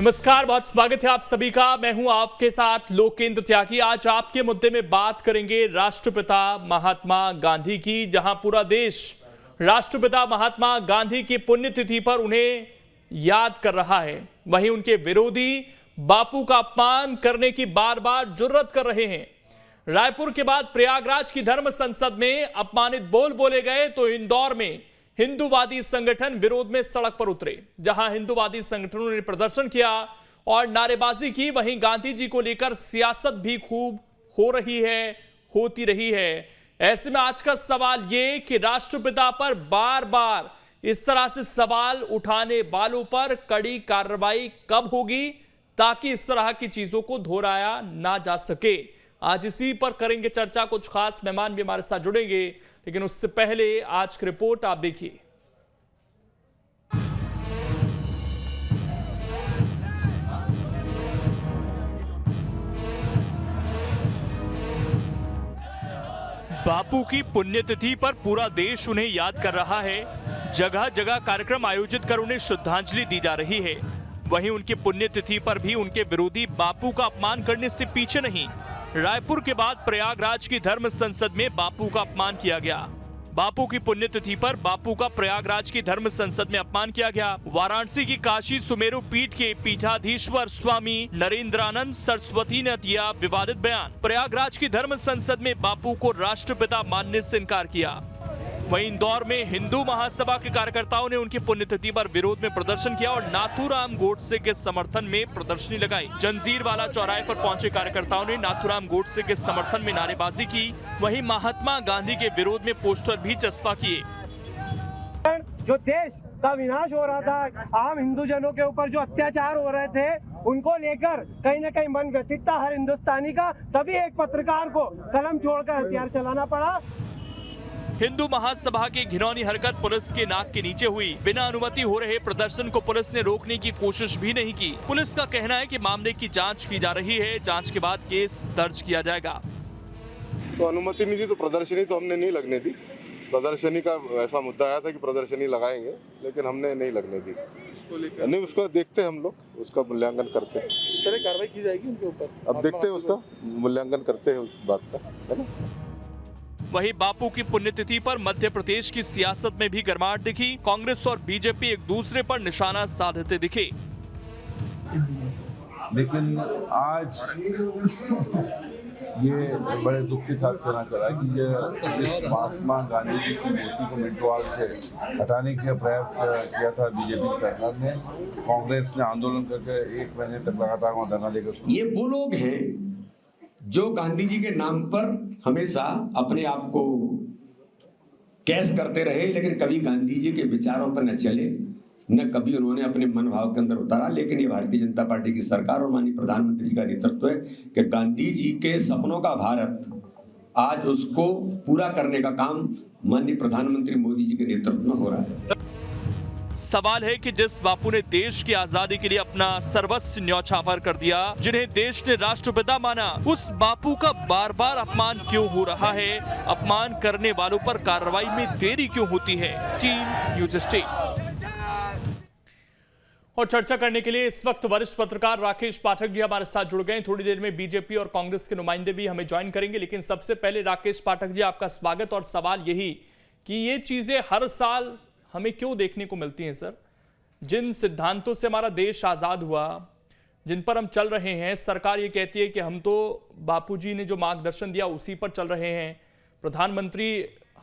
नमस्कार, बहुत स्वागत है आप सभी का। मैं हूं आपके साथ लोकेंद्र त्यागी। आज आपके मुद्दे में बात करेंगे राष्ट्रपिता महात्मा गांधी की, जहां पूरा देश राष्ट्रपिता महात्मा गांधी की पुण्यतिथि पर उन्हें याद कर रहा है। वहीं उनके विरोधी बापू का अपमान करने की बार बार जुर्रत कर रहे हैं। रायपुर के बाद प्रयागराज की धर्म संसद में अपमानित बोल बोले गए तो इंदौर में हिंदूवादी संगठन विरोध में सड़क पर उतरे। जहां हिंदूवादी संगठनों ने प्रदर्शन किया और नारेबाजी की, वहीं गांधी जी को लेकर सियासत भी खूब होती रही है। ऐसे में आज का सवाल ये कि राष्ट्रपिता पर बार बार इस तरह से सवाल उठाने वालों पर कड़ी कार्रवाई कब होगी, ताकि इस तरह की चीजों को दोहराया ना जा सके। आज इसी पर करेंगे चर्चा। कुछ खास मेहमान भी हमारे साथ जुड़ेंगे, लेकिन उससे पहले आज की रिपोर्ट आप देखिए। बापू की पुण्यतिथि पर पूरा देश उन्हें याद कर रहा है। जगह जगह कार्यक्रम आयोजित कर उन्हें श्रद्धांजलि दी जा रही है। वहीं उनकी पुण्यतिथि पर भी उनके विरोधी बापू का अपमान करने से पीछे नहीं। रायपुर के बाद प्रयागराज की धर्म संसद में बापू का अपमान किया गया। बापू की पुण्यतिथि पर बापू का प्रयागराज की धर्म संसद में अपमान किया गया। वाराणसी की काशी सुमेरु पीठ के पीठाधीश्वर स्वामी नरेंद्रानंद सरस्वती ने दिया विवादित बयान। प्रयागराज की धर्म संसद में बापू को राष्ट्रपिता मानने से इनकार किया। वहीं इंदौर में हिंदू महासभा के कार्यकर्ताओं ने उनकी पुण्यतिथि पर विरोध में प्रदर्शन किया और नाथूराम गोडसे के समर्थन में प्रदर्शनी लगाई। जंजीर वाला चौराहे पर पहुंचे कार्यकर्ताओं ने नाथूराम गोडसे के समर्थन में नारेबाजी की। वहीं महात्मा गांधी के विरोध में पोस्टर भी चस्पा किए। जो देश का विनाश हो रहा था, आम हिंदू जनों के ऊपर जो अत्याचार हो रहे थे, उनको लेकर कहीं न कहीं मन व्यथित था हर हिंदुस्तानी का। तभी एक पत्रकार को कलम छोड़कर हथियार चलाना पड़ा। हिंदू महासभा की घिनौनी हरकत पुलिस के नाक के नीचे हुई। बिना अनुमति हो रहे प्रदर्शन को पुलिस ने रोकने की कोशिश भी नहीं की। पुलिस का कहना है कि मामले की जांच की जा रही है। जांच के बाद केस दर्ज किया जाएगा। तो अनुमति नहीं दी तो प्रदर्शनी तो हमने नहीं लगने दी। प्रदर्शनी का ऐसा मुद्दा आया था कि प्रदर्शनी लगाएंगे, लेकिन हमने नहीं लगने दी। नहीं, उसको देखते हैं हम लोग, उसका मूल्यांकन करते हैं। इस तरह कार्रवाई की जाएगी उनके ऊपर। अब देखते हैं, उसका मूल्यांकन करते हैं उस बात का, है ना। वहीं बापू की पुण्यतिथि पर मध्य प्रदेश की सियासत में भी गर्माहट दिखी। कांग्रेस और बीजेपी एक दूसरे पर निशाना साधते दिखे। लेकिन आज ये बड़े दुख के साथ कहना चला कि ये महात्मा गांधी जी की मूर्ति को मिंटवाल से हटाने का प्रयास किया था बीजेपी सरकार ने। कांग्रेस ने आंदोलन करके 1 महीने तक लगातार वहाँ धरना देकर। ये वो लोग हैं जो गांधी जी के नाम पर हमेशा अपने आप को कैश करते रहे, लेकिन कभी गांधी जी के विचारों पर न चले, न कभी उन्होंने अपने मन भाव के अंदर उतारा। लेकिन ये भारतीय जनता पार्टी की सरकार और माननीय प्रधानमंत्री जी का नेतृत्व है कि गांधी जी के सपनों का भारत, आज उसको पूरा करने का काम माननीय प्रधानमंत्री मोदी जी के नेतृत्व में हो रहा है। सवाल है कि जिस बापू ने देश की आजादी के लिए अपना सर्वस्व न्यौछावर कर दिया, जिन्हें देश ने राष्ट्रपिता माना, उस बापू का बार बार अपमान क्यों हो रहा है? अपमान करने वालों पर कार्रवाई में देरी क्यों होती है? Team news state. और चर्चा करने के लिए इस वक्त वरिष्ठ पत्रकार राकेश पाठक जी हमारे साथ जुड़ गए। थोड़ी देर में बीजेपी और कांग्रेस के नुमाइंदे भी हमें ज्वाइन करेंगे, लेकिन सबसे पहले राकेश पाठक जी, आपका स्वागत। और सवाल यही कि ये चीजें हर साल हमें क्यों देखने को मिलती हैं सर? जिन सिद्धांतों से हमारा देश आज़ाद हुआ, जिन पर हम चल रहे हैं, सरकार ये कहती है कि हम तो बापूजी ने जो मार्गदर्शन दिया उसी पर चल रहे हैं। प्रधानमंत्री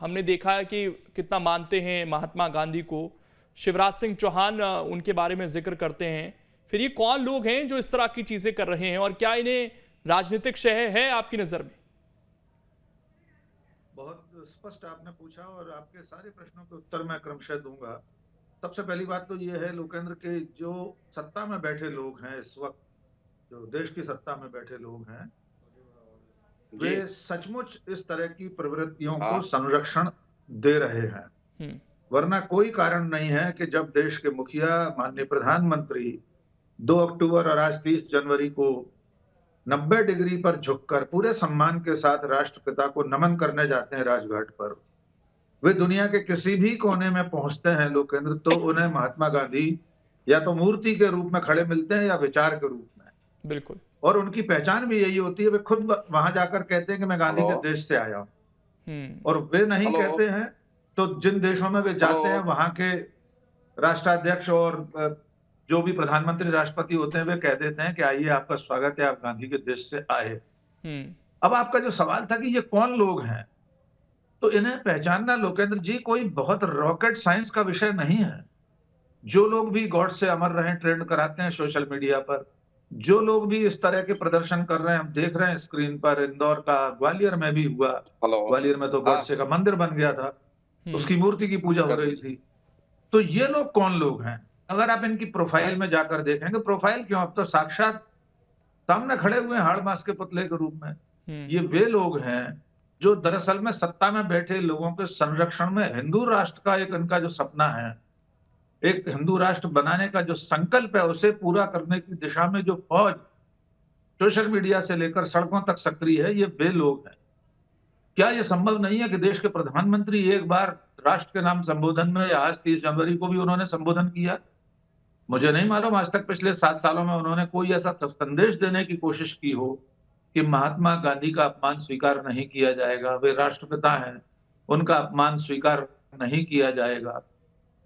हमने देखा है कि कितना मानते हैं महात्मा गांधी को। शिवराज सिंह चौहान उनके बारे में जिक्र करते हैं। फिर ये कौन लोग हैं जो इस तरह की चीज़ें कर रहे हैं, और क्या इन्हें राजनीतिक शह है आपकी नज़र में? बहुत स्पष्ट आपने पूछा और आपके सारे प्रश्नों के उत्तर मैं क्रमशः दूंगा। सबसे पहली बात तो ये है लोकेंद्र के जो सत्ता में बैठे लोग हैं इस वक्त, जो देश की सत्ता में बैठे लोग हैं, वे सचमुच इस तरह की प्रवृत्तियों को संरक्षण दे रहे हैं। वरना कोई कारण नहीं है कि जब देश के मुखिया माननीय प्रधानमंत्री 2 अक्टूबर और आज 30 जनवरी को 90 डिग्री पर झुककर पूरे सम्मान के साथ राष्ट्रपिता को नमन करने जाते हैं राजघाट पर, वे दुनिया के किसी भी कोने में पहुंचते हैं लोकेंद्र, तो उन्हें महात्मा गांधी या तो मूर्ति के रूप में खड़े मिलते हैं या विचार के रूप में। बिल्कुल। और उनकी पहचान भी यही होती है, वे खुद वहां जाकर कहते हैं कि मैं गांधी के देश से आया हूं। और वे नहीं कहते हैं तो जिन देशों में वे जाते हैं वहां के राष्ट्राध्यक्ष और जो भी प्रधानमंत्री राष्ट्रपति होते हैं वे कह देते हैं कि आइए आपका स्वागत है, आप गांधी के देश से आए। अब आपका जो सवाल था कि ये कौन लोग हैं, तो इन्हें पहचानना लोकेंद्र जी कोई बहुत रॉकेट साइंस का विषय नहीं है। जो लोग भी गॉड से अमर रहे ट्रेंड कराते हैं सोशल मीडिया पर, जो लोग भी इस तरह के प्रदर्शन कर रहे हैं, हम देख रहे हैं स्क्रीन पर, इंदौर का, ग्वालियर में भी हुआ। ग्वालियर में तो गॉडसे का मंदिर बन गया था, उसकी मूर्ति की पूजा हो रही थी। तो ये लोग कौन लोग हैं? अगर आप इनकी प्रोफाइल में जाकर देखेंगे, प्रोफाइल क्यों, अब तो साक्षात सामने खड़े हुए हैं हाड़ मास के पुतले के रूप में। ये वे लोग हैं जो दरअसल में सत्ता में बैठे लोगों के संरक्षण में हिंदू राष्ट्र का एक इनका जो सपना है, एक हिंदू राष्ट्र बनाने का जो संकल्प है, उसे पूरा करने की दिशा में जो फौज सोशल मीडिया से लेकर सड़कों तक सक्रिय है, ये वे लोग हैं। क्या यह संभव नहीं है कि देश के प्रधानमंत्री एक बार राष्ट्र के नाम संबोधन में, आज 30 जनवरी को भी उन्होंने संबोधन किया, मुझे नहीं मालूम आज तक पिछले 7 सालों में उन्होंने कोई ऐसा संदेश देने की कोशिश की हो कि महात्मा गांधी का अपमान स्वीकार नहीं किया जाएगा, वे राष्ट्रपिता हैं, उनका अपमान स्वीकार नहीं किया जाएगा।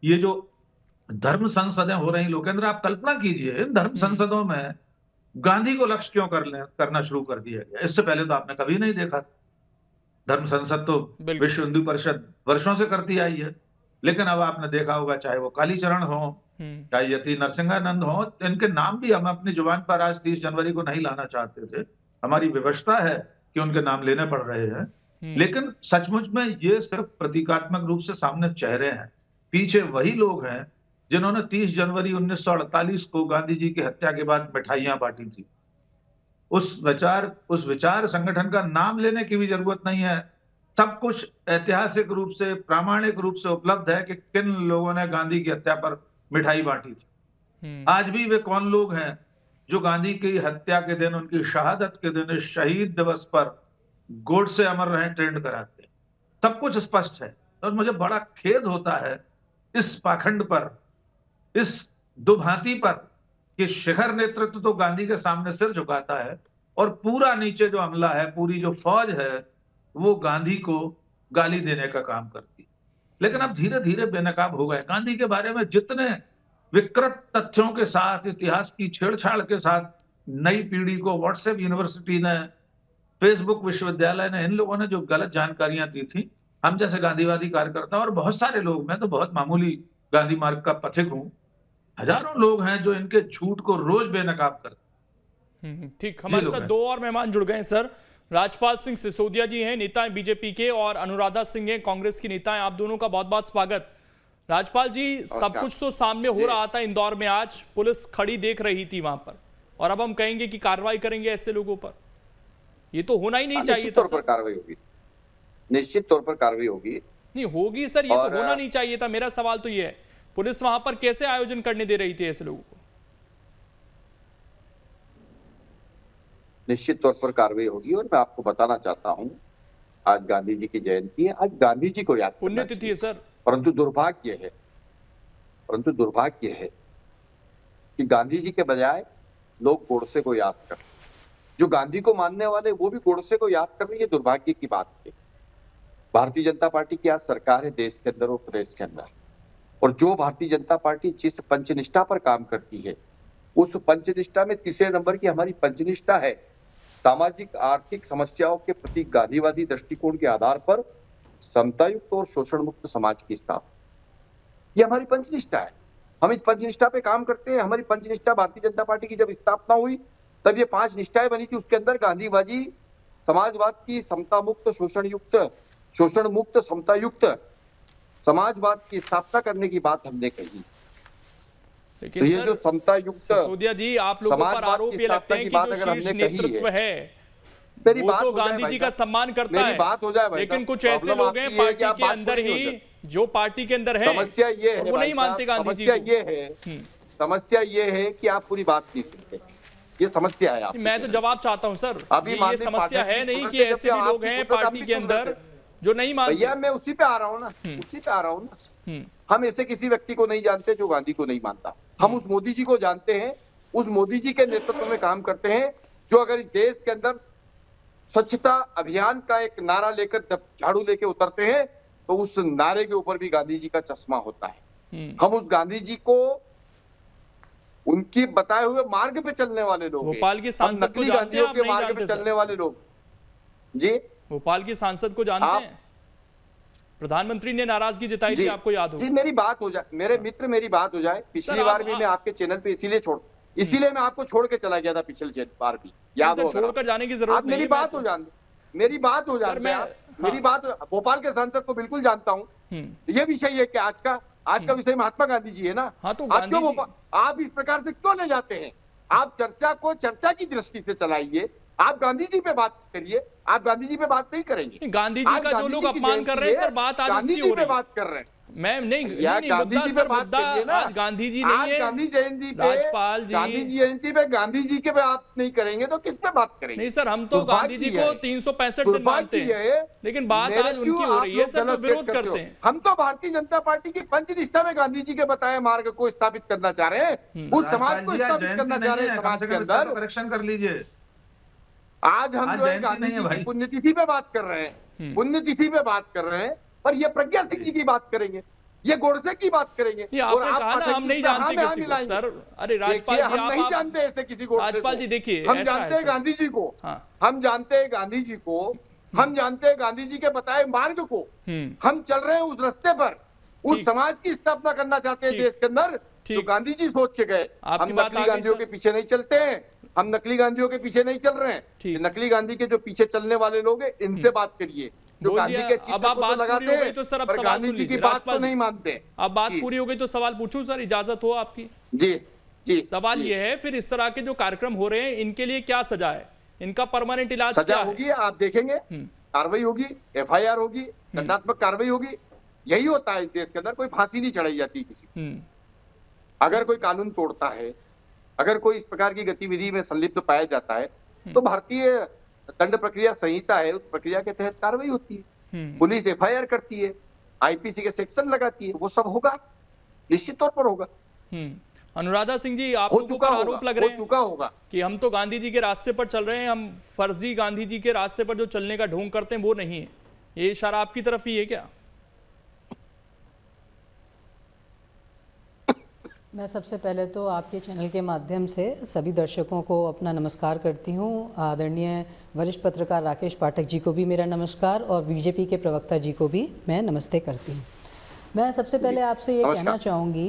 ये जो धर्म संसदें हो रही लोकेंद्र, आप कल्पना कीजिए इन धर्म संसदों में गांधी को लक्ष्य क्यों करना शुरू कर दिया गया। इससे पहले तो आपने कभी नहीं देखा। धर्म संसद तो विश्व हिंदू परिषद वर्षों से करती आई है, लेकिन अब आपने देखा होगा चाहे वो कालीचरण हो, चाहे यति नरसिंहानंद हो, इनके नाम भी हम अपनी जुबान पर आज 30 जनवरी को नहीं लाना चाहते थे, हमारी व्यवस्था है कि उनके नाम लेने पड़ रहे हैं, लेकिन सचमुच में ये सिर्फ प्रतीकात्मक रूप से सामने चेहरे हैं। पीछे वही लोग हैं जिन्होंने 30 जनवरी 1948 को गांधी जी की हत्या के बाद मिठाइयां बांटी थी। उस विचार संगठन का नाम लेने की भी जरूरत नहीं है। सब कुछ ऐतिहासिक रूप से, प्रामाणिक रूप से उपलब्ध है कि किन लोगों ने गांधी की हत्या पर मिठाई बांटी थी। आज भी वे कौन लोग हैं जो गांधी की हत्या के दिन, उनकी शहादत के दिन, इस शहीद दिवस पर गॉड से अमर रहे ट्रेंड कराते हैं। सब कुछ स्पष्ट है। और मुझे बड़ा खेद होता है इस पाखंड पर, इस दुभांति पर कि शिखर नेतृत्व तो गांधी के सामने सिर झुकाता है और पूरा नीचे जो अमला है, पूरी जो फौज है, वो गांधी को गाली देने का काम करती है। लेकिन अब धीरे धीरे बेनकाब हो गए। गांधी के बारे में जितने विकृत तथ्यों के साथ, इतिहास की छेड़छाड़ के साथ नई पीढ़ी को व्हाट्सएप यूनिवर्सिटी ने, फेसबुक विश्वविद्यालय ने, इन लोगों ने जो गलत जानकारियां दी थी, हम जैसे गांधीवादी कार्यकर्ता और बहुत सारे लोग, मैं तो बहुत मामूली गांधी मार्ग का पथिक हूं, हजारों लोग हैं जो इनके झूठ को रोज बेनकाब करते। ठीक, हमारे साथ 2 और मेहमान जुड़ गए हैं सर। राजपाल सिंह सिसोदिया जी हैं, नेता हैं बीजेपी के, और अनुराधा सिंह हैं, कांग्रेस की नेता हैं। आप दोनों का बहुत बहुत स्वागत। राजपाल जी, सब कुछ तो सामने हो रहा था इंदौर में, आज पुलिस खड़ी देख रही थी वहां पर, और अब हम कहेंगे कि कार्रवाई करेंगे ऐसे लोगों पर? ये तो होना ही नहीं चाहिए था। कार्रवाई होगी, निश्चित तौर पर कार्रवाई होगी। नहीं होगी सर, ये तो होना नहीं चाहिए था। मेरा सवाल तो ये है, पुलिस वहां पर कैसे आयोजन करने दे रही थी ऐसे लोगों को? निश्चित तौर पर कार्रवाई होगी। और मैं आपको बताना चाहता हूं, आज गांधी जी की जयंती है, आज गांधी जी को याद करना पुण्यतिथि है सर। परंतु दुर्भाग्य है कि गांधी जी के बजाय लोग गोडसे को याद कर, जो गांधी को मानने वाले वो भी गोडसे को याद कर रही है। दुर्भाग्य की बात है। भारतीय जनता पार्टी की आज सरकार है देश के अंदर और प्रदेश के अंदर, और जो भारतीय जनता पार्टी जिस पंचनिष्ठा पर काम करती है, उस पंचनिष्ठा में तीसरे नंबर की हमारी पंचनिष्ठा है सामाजिक आर्थिक समस्याओं के प्रति गांधीवादी दृष्टिकोण के आधार पर समतायुक्त और शोषण मुक्त समाज की स्थापना। ये हमारी पंचनिष्ठा है। हम इस पंचनिष्ठा पे काम करते हैं। हमारी पंचनिष्ठा भारतीय जनता पार्टी की जब स्थापना हुई तब ये 5 निष्ठाएं बनी थी। उसके अंदर गांधीवादी समाजवाद की समता मुक्त, शोषण मुक्त, समता युक्त समाजवाद की स्थापना करने की बात हमने कही। लेकिन तो ये जो समता युक्त सिसोदिया जी, आप लोगों पर आरोप ये लगते हैं कि जो शीर्ष नेतृत्व है मेरी वो बात तो गांधी जी का सम्मान करता है, बात हो जाए भाई, लेकिन कुछ ऐसे लोग हैं पार्टी के अंदर ही, जो पार्टी के अंदर है, समस्या ये है, वो नहीं मानते गांधी जी को। समस्या ये है कि आप पूरी बात नहीं सुनते। ये समस्या है। मैं तो जवाब चाहता हूं सर, अभी ये समस्या है नहीं कि ऐसे भी लोग हैं पार्टी के अंदर जो नहीं मानते। भैया मैं उसी पे आ रहा हूँ ना, हम ऐसे किसी व्यक्ति को नहीं जानते जो गांधी को नहीं मानता। हम उस मोदी जी को जानते हैं, उस मोदी जी के नेतृत्व में काम करते हैं, जो अगर इस देश के अंदर स्वच्छता अभियान का एक नारा लेकर जब झाड़ू लेके उतरते हैं तो उस नारे के ऊपर भी गांधी जी का चश्मा होता है। हम उस गांधी जी को उनके बताए हुए मार्ग पे चलने वाले लोग हैं। भोपाल के हम सांसद को नकली जानते हैं, गांधियों आप के नहीं मार्ग पे जानते सर? चलने वाले लोग जी। भोपाल के सांसद को जानते आप- हैं? प्रधानमंत्री ने नाराजगी जताई थी, जी आपको याद जी, होगा। मेरी बात हो जाए, मेरे मित्र मेरी बात हो जाए। पिछली सर, बार आप- भी मैं आपके चैनल पे इसीलिए मैं आपको छोड़ के चला गया था पिछले बार भी, याद सर, हो अगर छोड़कर आपको। जाने की जरूरत आप नहीं मेरी है, बात हो जान मेरी बात हो जानते मैं- हैं आप। हाँ। मेरी बात भोपाल के सांसद को बिल्कुल जानता हूँ। ये विषय है कि आज का विषय महात्मा गांधी जी है ना। हाँ, तो आप गांधी क्यों जी- आप इस प्रकार से क्यों ले जाते हैं? आप चर्चा को चर्चा की दृष्टि से चलाइए। आप गांधी जी पे बात करिए, आप गांधी जी पे बात नहीं करेंगे। गांधी जी आज का जो गांधी लोग जी की अपमान कर रहे हैं जयंती सर, है, बात आज गांधी उसकी जी हो पे रही है। बात कर रहे हैं। मैं नहीं यार नहीं, गांधी मुद्दा जी सर, पे बात मुद्दा करिए ना। आज गांधी जी आज नहीं है। गांधी जयंती पे राजपाल जी- गांधी जयंती पे गांधी जी के बात नहीं करेंगे तो किस पे बात करेंगे? नहीं सर, हम तो गांधी जी को 365 दिन मानते हैं, लेकिन बात आज उनकी हो रही है सर, तो विरोध करते हैं। हम तो भारतीय जनता पार्टी की पंचनिष्ठा में गांधी जी के बताए मार्ग को स्थापित करना चाह रहे हैं, उस समाज को स्थापित करना चाह रहे हैं समाज के अंदर। करेक्शन कर लीजिए। आज हम आज जो है जयंती गांधी नहीं है जी की भाई। पुण्यतिथि पे बात कर रहे हैं, पुण्यतिथि पे बात कर रहे हैं, और ये प्रज्ञा सिंह जी की बात करेंगे, ये गोडसे की बात करेंगे। ये और आपने आप कहा ना, पाठक हम जी नहीं से हाँ जानते में हाँ किसी को मिलाएंगे। सर। अरे राजपाल देखिए, जी, हम नहीं आप जानते ऐसे किसी को। राजपाल जी देखिए, हम ऐसा जानते है हैं सर। गांधी जी को, हाँ। हम जानते हैं गांधी जी को, हम जानते हैं गांधी जी के बताए मार्ग को। हम चल रहे हैं उस रास्ते पर, उस ठीक। समाज की स्थापना करना चाहते हैं ठीक। देश के अंदर, ठीक। जो गांधी जी सोच के गए। आपकी हम बात नकली आ गई गांधियों सर। के पीछे नहीं चलते हैं, हम नकली गांधियों के पीछे नहीं चल रहे हैं। ठीक। ये नकली गांधी के जो पीछे चलने वाले लोग हैं, इनसे बात करिए, जो बोल गांधी दिया। के अब चित्र आप को तो बात लगाते पूरी हो गई हैं, तो सर अब पर सवाल गांधी सुन जी की लीजिए, बात राजपाल तो जी। नहीं मानते। अब बात जी। पूरी हो गई तो सवाल पूछूं सर, इजाजत हो आपकी? जी जी। सवाल जी। ये है, फिर इस तरह के जो कार्यक्रम हो रहे हैं, इनके लिए क्या सजा है? इनका परमानेंट इलाज सजा क्या है? होगी, आप देखेंगे, कार्रवाई होगी, FIR होगी, दंडात्मक कार्रवाई होगी। यही होता है इस देश के अंदर, कोई फांसी नहीं चढ़ाई जाती किसी को। अगर कोई कानून तोड़ता है, अगर कोई इस प्रकार की गतिविधि में संलिप्त पाया जाता है, तो भारतीय दंड प्रक्रिया संहिता है, उस प्रक्रिया के तहत कार्रवाई होती है। पुलिस FIR करती है, IPC के सेक्शन लगाती है, वो सब होगा, निश्चित तौर पर होगा, अनुराधा सिंह जी, आप हो लोगों चुका पर होगा, आरोप लग हो रहे हैं चुका होगा। कि हम तो गांधी जी के रास्ते पर चल रहे हैं, हम फर्जी गांधी जी के रास्ते पर जो चलने का ढोंग करते हैं वो नहीं है। ये इशारा आपकी तरफ ही है क्या? मैं सबसे पहले तो आपके चैनल के माध्यम से सभी दर्शकों को अपना नमस्कार करती हूँ। आदरणीय वरिष्ठ पत्रकार राकेश पाठक जी को भी मेरा नमस्कार, और बीजेपी के प्रवक्ता जी को भी मैं नमस्ते करती हूँ। मैं सबसे पहले आपसे ये कहना चाहूँगी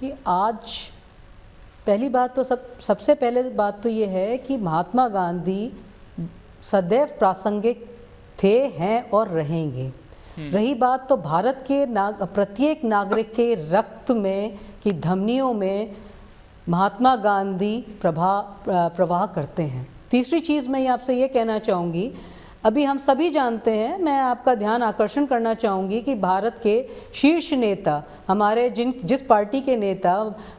कि आज पहली बात तो सबसे पहले बात तो ये है कि महात्मा गांधी सदैव प्रासंगिक थे, हैं और रहेंगे। रही बात तो भारत के प्रत्येक नागरिक के रक्त में की धमनियों में महात्मा गांधी प्रवाह करते हैं। तीसरी चीज़ मैं आपसे ये कहना चाहूँगी, अभी हम सभी जानते हैं, मैं आपका ध्यान आकर्षण करना चाहूँगी कि भारत के शीर्ष नेता हमारे जिस पार्टी के नेता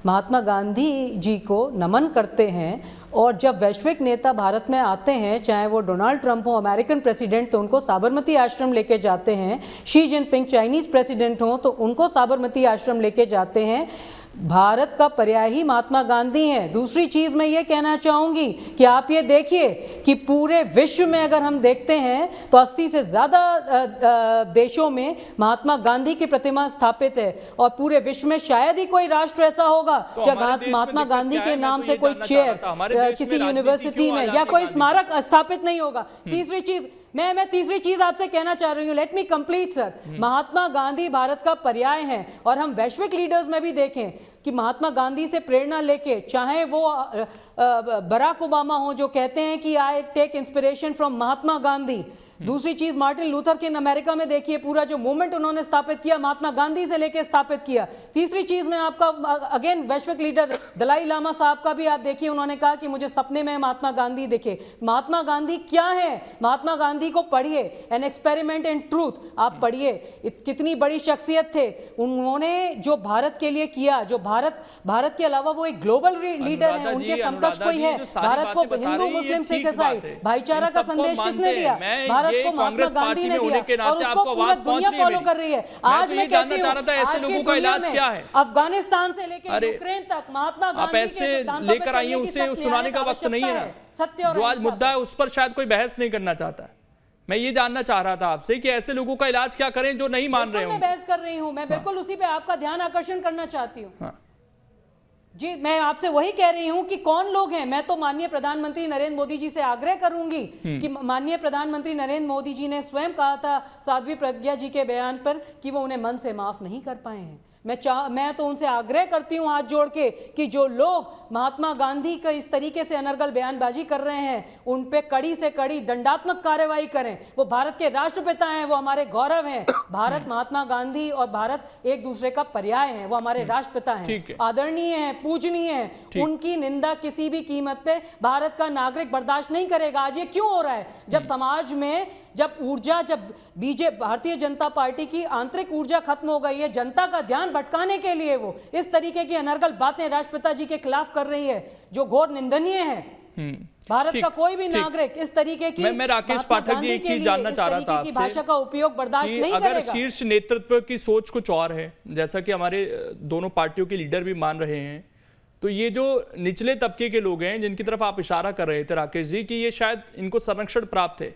महात्मा गांधी जी को नमन करते हैं, और जब वैश्विक नेता भारत में आते हैं, चाहे वो डोनाल्ड ट्रंप हो अमेरिकन प्रेसिडेंट, तो उनको साबरमती आश्रम लेके जाते हैं। शी जिनपिंग चाइनीज़ प्रेसिडेंट हो तो उनको साबरमती आश्रम लेके जाते हैं। भारत का पर्याय ही महात्मा गांधी हैं। दूसरी चीज़ मैं ये कहना चाहूँगी कि आप ये देखिए कि पूरे विश्व में अगर हम देखते हैं तो 80 से ज़्यादा देशों में महात्मा गांधी की प्रतिमा स्थापित है, और पूरे विश्व में शायद ही कोई राष्ट्र ऐसा होगा जहाँ महात्मा गांधी के नाम से कोई चेयर किसी यूनिवर्सिटी में या कोई स्मारक स्थापित नहीं होगा। तीसरी चीज़ मैं तीसरी चीज आपसे कहना चाह रही हूँ, let me complete sir. Mahatma Gandhi Bharat का पर्याय हैं, और हम वैश्विक लीडर्स में भी देखें कि महात्मा गांधी से प्रेरणा लेके, चाहे वो बराक ओबामा हो जो कहते हैं कि I take inspiration from Mahatma Gandhi. दूसरी चीज मार्टिन लूथर किंग अमेरिका में देखिए, पूरा जो मूवमेंट उन्होंने स्थापित किया महात्मा गांधी से लेकर स्थापित किया। तीसरी चीज में आपका अगेन वैश्विक लीडर दलाई लामा साहब का भी आप देखिए, उन्होंने कहा कि मुझे सपने में महात्मा गांधी दिखे। महात्मा गांधी क्या है? महात्मा गांधी को पढ़िए, एन एक्सपेरिमेंट इन ट्रूथ, आप पढ़िए, कितनी बड़ी शख्सियत थे। उन्होंने जो भारत के लिए किया, जो भारत के अलावा वो एक ग्लोबल लीडर है, उनके समकक्ष कोई है? भारत को हिंदू मुस्लिम सिख ईसाई भाईचारा का संदेश किसने दिया? भारत ये को महात्मा कांग्रेस गांधी पार्टी ने में होने दिया के और नाते उसको आपको पूरा आवाज पहुंच दुनिया रही है फॉलो मेरी। कर रही है। मैं आज तो मैं ये जानना कहती चाह हूं, रहा था ऐसे आज की लोगों का दुनिया इलाज में क्या है? अफगानिस्तान से लेकर अरे, यूक्रेन तक महात्मा आप गांधी के ऐसे सिद्धांतों पे लेकर आई हैं, चलने की उसे सख्त सुनाने का न्याय वक्त नहीं है ना। सत्य और जो आज अहिंसा मुद्दा है उस पर शायद कोई बहस नहीं करना चाहता है। मैं ये जानना चाह रहा था आपसे कि ऐसे लोगों का इलाज क्या करें जो नहीं मान रहे मैं हो। बहस कर रही हूं, मैं बिल्कुल उसी पे आपका ध्यान आकर्षण करना चाहती हूं। हाँ। जी, मैं आपसे वही कह रही हूं कि कौन लोग हैं। मैं तो माननीय प्रधानमंत्री नरेंद्र मोदी जी से आग्रह करूंगी कि माननीय प्रधानमंत्री नरेंद्र मोदी जी ने स्वयं कहा था साध्वी प्रज्ञा जी के बयान पर कि वो उन्हें मन से माफ नहीं कर पाए हैं। मैं तो उनसे आग्रह करती हूं हाथ जोड़ के कि जो लोग महात्मा गांधी का इस तरीके से अनर्गल बयानबाजी कर रहे हैं उन पे कड़ी से कड़ी दंडात्मक कार्रवाई करें। वो भारत के राष्ट्रपिता हैं, वो हमारे गौरव हैं। भारत, महात्मा गांधी और भारत एक दूसरे का पर्याय हैं, वो हमारे राष्ट्रपिता हैं, आदरणीय हैं, पूजनीय हैं। उनकी निंदा किसी भी कीमत पे भारत का नागरिक बर्दाश्त नहीं करेगा। आज ये क्यों हो रहा है? जब समाज में जब भारतीय जनता पार्टी की आंतरिक ऊर्जा खत्म हो गई है, जनता का ध्यान भटकाने के लिए वो इस तरीके की अनर्गल बातें राष्ट्रपिता जी के खिलाफ कर रही है, जो घोर निंदनीय है। भारत का कोई भी नागरिक इस तरीके की मैं राकेश पाठक जी एक चीज जानना चाह रहा था आपसे, भाषा का उपयोग बर्दाश्त नहीं अगर करेगा। शीर्ष नेतृत्व की सोच कुछ और है, जैसा कि हमारे दोनों पार्टियों के लीडर भी मान रहे हैं, तो ये जो निचले तबके के लोग हैं जिनकी तरफ आप इशारा कर रहे थे राकेश जी कि ये शायद इनको संरक्षण प्राप्त है,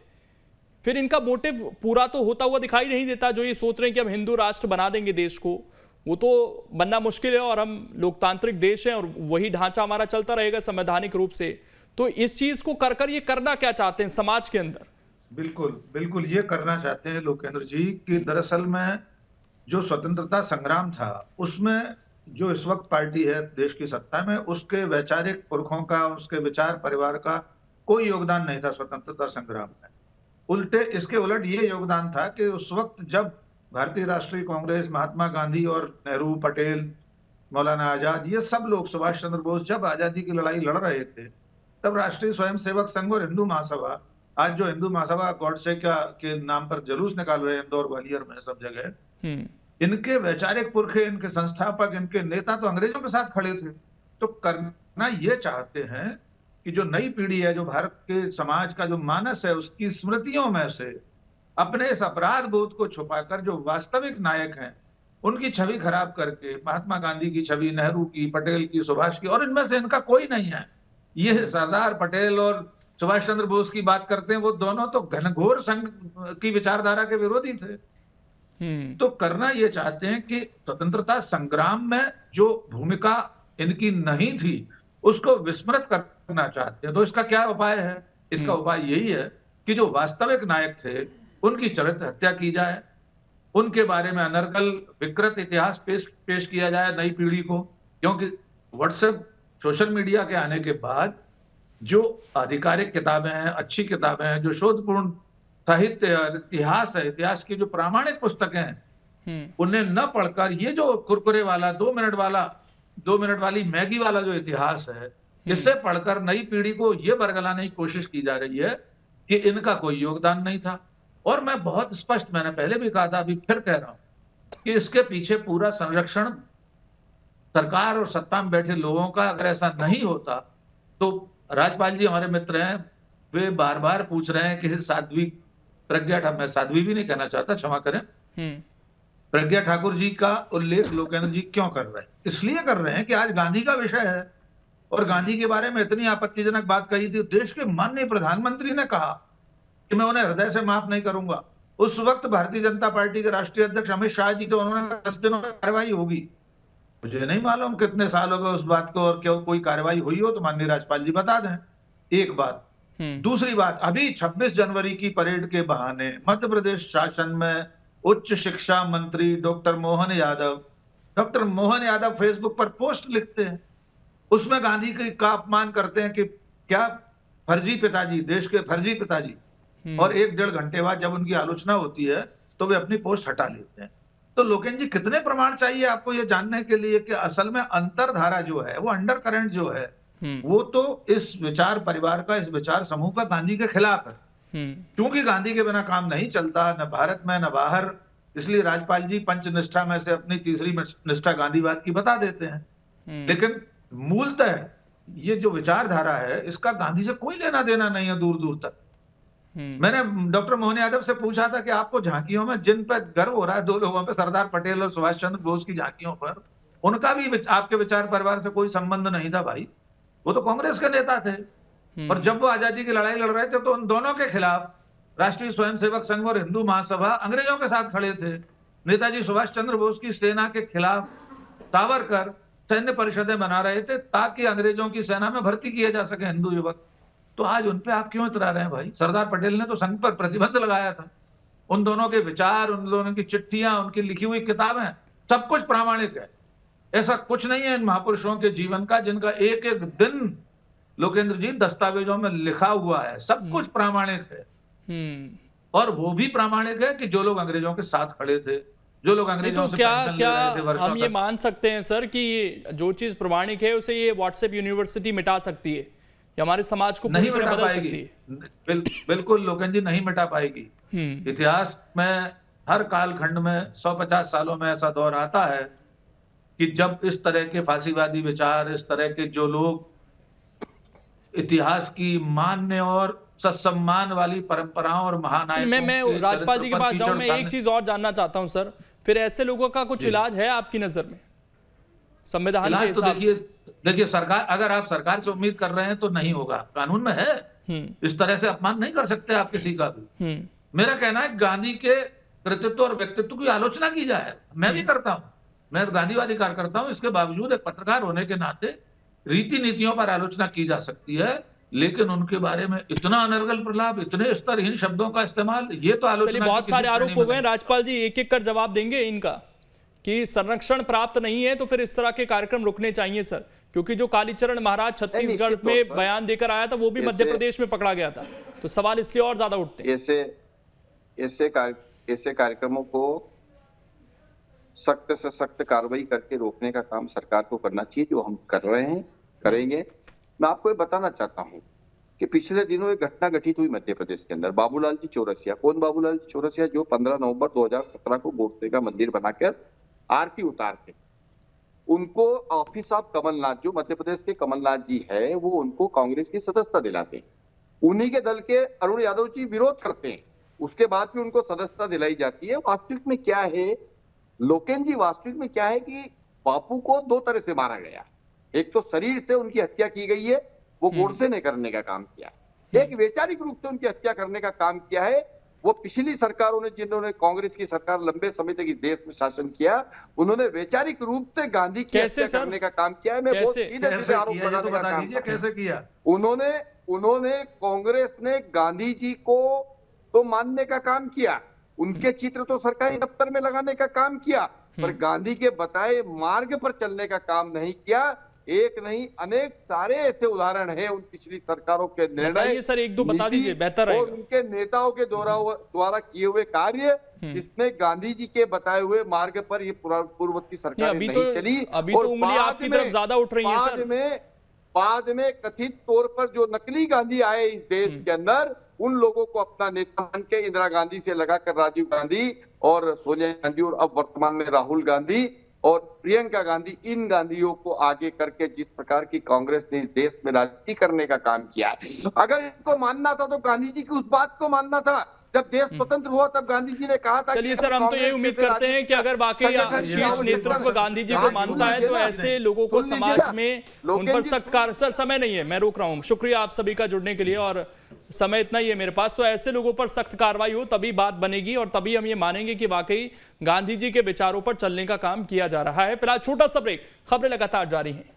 फिर इनका मोटिव पूरा तो होता हुआ दिखाई नहीं देता। जो ये सोच रहे हैं कि हम हिंदू राष्ट्र बना देंगे देश को, वो तो बनना मुश्किल है और हम लोकतांत्रिक देश हैं और वही ढांचा हमारा चलता रहेगा संवैधानिक रूप से। तो इस चीज को कर ये करना क्या चाहते हैं समाज के अंदर? बिल्कुल बिल्कुल ये करना चाहते हैं लोकेंद्र जी कि दरअसल में जो स्वतंत्रता संग्राम था उसमें जो इस वक्त पार्टी है देश की सत्ता में, उसके वैचारिक पुरखों का, उसके विचार परिवार का कोई योगदान नहीं था स्वतंत्रता संग्राम में। उल्टे इसके उलट ये योगदान था कि उस वक्त जब भारतीय राष्ट्रीय कांग्रेस, महात्मा गांधी और नेहरू, पटेल, मौलाना आजाद, ये सब लोग, सुभाष चंद्र बोस, जब आजादी की लड़ाई लड़ रहे थे तब राष्ट्रीय स्वयंसेवक संघ और हिंदू महासभा, आज जो हिंदू महासभा गॉडसे के नाम पर जुलूस निकाल रहे हैं इंदौर, ग्वालियर में, सब जगह, इनके वैचारिक पुरखे, इनके संस्थापक, इनके नेता तो अंग्रेजों के साथ खड़े थे। तो करना ये चाहते हैं कि जो नई पीढ़ी है, जो भारत के समाज का जो मानस है, उसकी स्मृतियों में से अपने इस अपराध बोध को छुपाकर जो वास्तविक नायक हैं उनकी छवि खराब करके महात्मा गांधी की छवि, नेहरू की, पटेल की, सुभाष की, और इनमें से इनका कोई नहीं है। ये सरदार पटेल और सुभाष चंद्र बोस की बात करते हैं, वो दोनों तो घनघोर संघ की विचारधारा के विरोधी थे। तो करना ये चाहते हैं कि स्वतंत्रता संग्राम में जो भूमिका इनकी नहीं थी उसको विस्मृत करना चाहते हैं। तो इसका क्या उपाय है? इसका उपाय यही है कि जो वास्तविक नायक थे उनकी चरित्र हत्या की जाए, उनके बारे में अनर्गल विकृत इतिहास पेश किया जाए नई पीढ़ी को। क्योंकि व्हाट्सएप, सोशल मीडिया के आने के बाद जो आधिकारिक किताबें हैं, अच्छी किताबें हैं, जो शोधपूर्ण साहित्य, इतिहास है, इतिहास की जो प्रामाणिक पुस्तकें हैं, उन्हें न पढ़कर ये जो कुरकुरे वाला 2 मिनट वाली मैगी वाला जो इतिहास है, इससे पढ़कर नई पीढ़ी को ये बरगलाने की कोशिश की जा रही है कि इनका कोई योगदान नहीं था। और मैं बहुत स्पष्ट, मैंने पहले भी कहा था, अभी फिर कह रहा हूं कि इसके पीछे पूरा संरक्षण सरकार और सत्ता में बैठे लोगों का। अगर ऐसा नहीं होता तो राजपाल जी हमारे मित्र हैं, वे बार बार पूछ रहे हैं कि साध्वी प्रज्ञा ठाकुर, मैं साध्वी भी नहीं कहना चाहता, क्षमा करें, प्रज्ञा ठाकुर जी का उल्लेख लोकेंद्र जी क्यों कर रहे हैं? इसलिए कर रहे हैं कि आज गांधी का विषय है और गांधी के बारे में इतनी आपत्तिजनक बात कही थी। देश के माननीय प्रधानमंत्री ने कहा कि मैं उन्हें हृदय से माफ नहीं करूंगा। उस वक्त भारतीय जनता पार्टी के राष्ट्रीय अध्यक्ष अमित शाह जी, तो उन्होंने 10 दिनों में कार्रवाई होगी। मुझे नहीं मालूम कितने साल हो गए उस बात को, और क्यों कोई कार्रवाई हुई हो तो माननीय राज्यपाल जी बता दें। एक बात। दूसरी बात, अभी 26 जनवरी की परेड के बहाने मध्य प्रदेश शासन में उच्च शिक्षा मंत्री डॉक्टर मोहन यादव फेसबुक पर पोस्ट लिखते हैं, उसमें गांधी का अपमान करते हैं कि क्या फर्जी पिताजी, देश के फर्जी पिताजी, और 1-1.5 घंटे बाद जब उनकी आलोचना होती है तो वे अपनी पोस्ट हटा लेते हैं। तो लोकेंद्र जी, कितने प्रमाण चाहिए आपको ये जानने के लिए कि असल में अंतरधारा जो है, वो अंडर करंट जो है, वो तो इस विचार परिवार का, इस विचार समूह का गांधी के खिलाफ है। क्योंकि गांधी के बिना काम नहीं चलता, न भारत में न बाहर। इसलिए राज्यपाल जी पंच निष्ठा में से अपनी तीसरी निष्ठा गांधीवाद की बता देते हैं। लेकिन मूलतः ये जो विचारधारा है, इसका गांधी से कोई लेना देना नहीं है दूर दूर तक। मैंने डॉक्टर मोहन यादव से पूछा था कि आपको झांकियों में जिन पर गर्व हो रहा है, 2 लोगों पे, सरदार पटेल और सुभाष चंद्र बोस की झांकियों पर, उनका भी आपके विचार परिवार से कोई संबंध नहीं था भाई, वो तो कांग्रेस के नेता थे। और जब वो आजादी की लड़ाई लड़ रहे थे तो उन दोनों के खिलाफ राष्ट्रीय स्वयंसेवक संघ और हिंदू महासभा अंग्रेजों के साथ खड़े थे। नेताजी सुभाष चंद्र बोस की सेना के खिलाफ सावरकर सैन्य परिषदें बना रहे थे ताकि अंग्रेजों की सेना में भर्ती किए जा सके हिंदू युवक। तो आज उन पे आप क्यों इतरा रहे हैं भाई? सरदार पटेल ने तो संघ पर प्रतिबंध लगाया था। उन दोनों के विचार, उन दोनों की चिट्ठियां, उनकी लिखी हुई किताबें, सब कुछ प्रामाणिक है। ऐसा कुछ नहीं है इन महापुरुषों के जीवन का जिनका एक एक दिन लोकेंद्र जी दस्तावेजों में लिखा हुआ है। सब कुछ प्रामाणिक है। और वो भी प्रामाणिक है कि जो लोग अंग्रेजों के साथ खड़े थे, जो लोग अंग्रेजों तो से क्या पेंशन ले रहे थे वर्षों हम ये तक। मान सकते हैं सर कि ये जो चीज प्रमाणिक है उसे ये व्हाट्सएप यूनिवर्सिटी मिटा सकती है या हमारे समाज को पूरी नहीं तरह मिटा बदल सकती पाएगी। है? बिल्कुल लोकेंद्र जी, नहीं मिटा पाएगी। इतिहास में हर कालखंड में 150 सालों में ऐसा दौर आता है कि जब इस तरह के फांसीवादी विचार, इस तरह के जो लोग इतिहास की मान्य और सत्सम्मान वाली परंपराओं और महानायकों मैं के राज्यपाल जी के चरित्र पर पास जाऊं, कीचड़ मैं एक उठाने- चीज और जानना चाहता हूं सर, फिर ऐसे लोगों का कुछ इलाज है आपकी नजर में संविधान के इलाज तो हिसाब से? देखिए सरकार, अगर आप सरकार से उम्मीद कर रहे हैं तो नहीं होगा, कानून में है। इस तरह से अपमान नहीं कर सकते आप किसी का भी। मेरा कहना है गांधी के कृतित्व और व्यक्तित्व की आलोचना की जाए, मैं भी करता हूं, मैं गांधीवादी कार्यकर्ता हूं। इसके बावजूद एक पत्रकार होने के नाते रीति नीतियों पर आलोचना की जा सकती है, लेकिन उनके बारे में इतना अनर्गल प्रलाप, इतने स्तरहीन शब्दों का इस्तेमाल, ये तो आलोचना चलिए, की बहुत किसी सारे आरोप श्रेणी हो में गए। राज्यपाल जी एक एक कर जवाब देंगे इनका कि संरक्षण प्राप्त नहीं है तो फिर इस तरह के कार्यक्रम रुकने चाहिए सर, क्योंकि जो कालीचरण महाराज छत्तीसगढ़ निश्चित में तौर पर। बयान देकर आया था वो भी मध्य प्रदेश में पकड़ा गया था, तो सवाल इसलिए और ज्यादा उठते हैं। ऐसे कार्यक्रमों को सख्त से सख्त कार्रवाई करके रोकने का काम सरकार को करना चाहिए, जो हम कर रहे हैं, करेंगे। मैं आपको ये बताना चाहता हूं कि पिछले दिनों एक घटना घटित हुई मध्य प्रदेश के अंदर। बाबूलाल जी चौरसिया, कौन बाबूलाल जी चौरसिया? जो 15 नवंबर 2017 को गोडसे का मंदिर बनाकर आरती उतारते। उनको ऑफिस ऑफ कमलनाथ, जो मध्य प्रदेश के कमलनाथ जी है, वो उनको कांग्रेस की सदस्यता दिलाते हैं। उन्हीं के दल के अरुण यादव जी विरोध करते हैं, उसके बाद भी उनको सदस्यता दिलाई जाती है। वास्तविक में क्या है लोकेंद्र जी, वास्तविक में क्या है कि बापू को 2 तरह से मारा गया। एक तो शरीर से उनकी हत्या की गई है, वो गोडसे ने करने का काम किया। एक वैचारिक रूप से उनकी हत्या करने का काम किया है, वो पिछली सरकारों ने, जिन्होंने कांग्रेस की सरकार लंबे समय तक इस देश में शासन किया, उन्होंने वैचारिक रूप से गांधी की हत्या करने का काम किया है। मैं बहुत सीधे सीधे आरोप लगाने का काम किया। कैसे किया उन्होंने कांग्रेस ने गांधी जी को तो मानने का काम किया, उनके चित्र तो सरकारी दफ्तर में लगाने का काम किया, पर गांधी के बताए मार्ग पर चलने का काम नहीं किया। एक नहीं, अनेक सारे ऐसे उदाहरण हैं उन पिछली सरकारों के निर्णय, सर एक दो बता दीजिए, बेहतर और उनके नेताओं के द्वारा किए हुए कार्य, जिसमें गांधी जी के बताए हुए मार्ग पर ये पूर्ववर्ती सरकार नहीं चली। अभी तो उंगली आपकी तरफ ज्यादा उठ रही है सर। बाद में कथित तौर पर जो नकली गांधी आए इस देश के अंदर, उन लोगों को अपना नेता मान के इंदिरा गांधी से लगाकर राजीव गांधी और सोनिया गांधी और अब वर्तमान में राहुल गांधी और प्रियंका गांधी, इन गांधियों को आगे करके जिस प्रकार की कांग्रेस ने इस देश में राजनीति करने का काम किया, अगर इनको मानना था तो गांधी जी की उस बात को मानना था। जब देश स्वतंत्र हुआ तब गांधी जी ने कहा था। चलिए सर, हम तो ये उम्मीद करते हैं कि अगर वाकई शीर्ष नेतृत्व गांधी जी को मानता है तो ऐसे लोगों को समाज में उन पर सख्त कार्य। सर समय नहीं है, मैं रोक रहा हूँ। शुक्रिया आप सभी का जुड़ने के लिए, और समय इतना ही है मेरे पास। तो ऐसे लोगों पर सख्त कार्रवाई हो तभी बात बनेगी और तभी हम ये मानेंगे कि वाकई गांधी जी के विचारों पर चलने का काम किया जा रहा है। फिलहाल छोटा सा ब्रेक, खबरें लगातार जारी हैं।